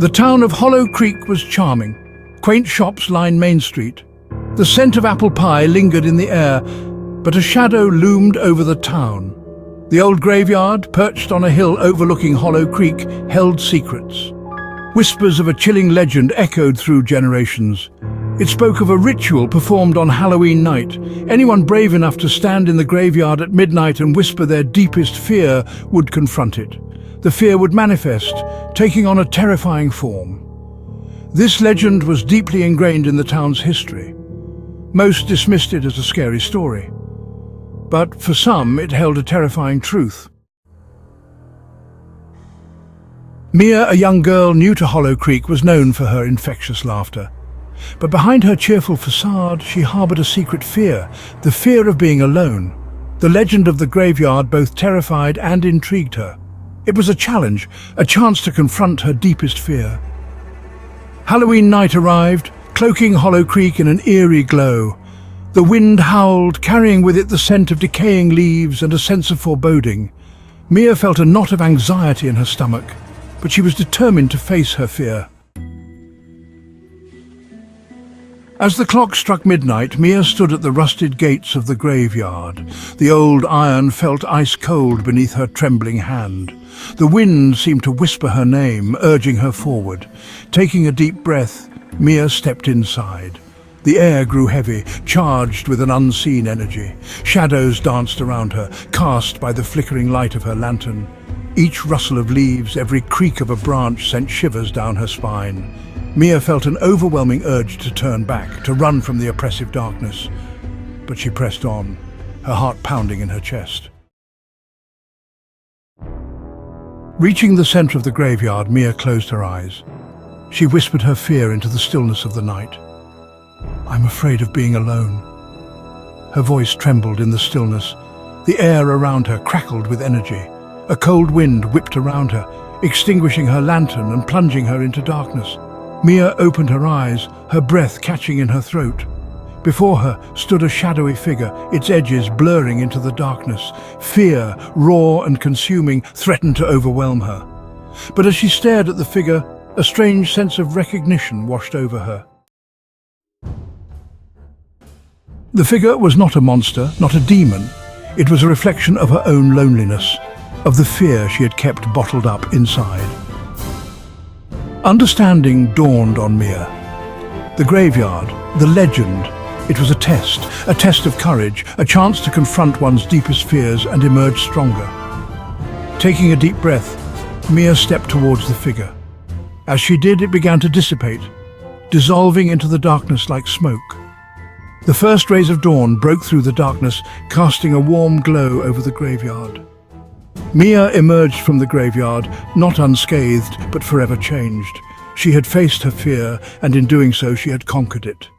The town of Hollow Creek was charming. Quaint shops lined Main Street. The scent of apple pie lingered in the air, but a shadow loomed over the town. The old graveyard, perched on a hill overlooking Hollow Creek, held secrets. Whispers of a chilling legend echoed through generations. It spoke of a ritual performed on Halloween night. Anyone brave enough to stand in the graveyard at midnight and whisper their deepest fear would confront it. The fear would manifest, taking on a terrifying form. This legend was deeply ingrained in the town's history. Most dismissed it as a scary story, but for some it held a terrifying truth. Mia, a young girl new to Hollow Creek, was known for her infectious laughter. But behind her cheerful facade, she harbored a secret fear, the fear of being alone. The legend of the graveyard both terrified and intrigued her. It was a challenge, a chance to confront her deepest fear. Halloween night arrived, cloaking Hollow Creek in an eerie glow. The wind howled, carrying with it the scent of decaying leaves and a sense of foreboding. Mia felt a knot of anxiety in her stomach, but she was determined to face her fear. As the clock struck midnight, Mia stood at the rusted gates of the graveyard. The old iron felt ice-cold beneath her trembling hand. The wind seemed to whisper her name, urging her forward. Taking a deep breath, Mia stepped inside. The air grew heavy, charged with an unseen energy. Shadows danced around her, cast by the flickering light of her lantern. Each rustle of leaves, every creak of a branch sent shivers down her spine. Mia felt an overwhelming urge to turn back, to run from the oppressive darkness. But she pressed on, her heart pounding in her chest. Reaching the center of the graveyard, Mia closed her eyes. She whispered her fear into the stillness of the night. "I'm afraid of being alone." Her voice trembled in the stillness. The air around her crackled with energy. A cold wind whipped around her, extinguishing her lantern and plunging her into darkness. Mia opened her eyes, her breath catching in her throat. Before her stood a shadowy figure, its edges blurring into the darkness. Fear, raw and consuming, threatened to overwhelm her. But as she stared at the figure, a strange sense of recognition washed over her. The figure was not a monster, not a demon. It was a reflection of her own loneliness, of the fear she had kept bottled up inside. Understanding dawned on Mia. The graveyard, the legend, it was a test of courage, a chance to confront one's deepest fears and emerge stronger. Taking a deep breath, Mia stepped towards the figure. As she did, it began to dissipate, dissolving into the darkness like smoke. The first rays of dawn broke through the darkness, casting a warm glow over the graveyard. Mia emerged from the graveyard, not unscathed, but forever changed. She had faced her fear, and in doing so she had conquered it.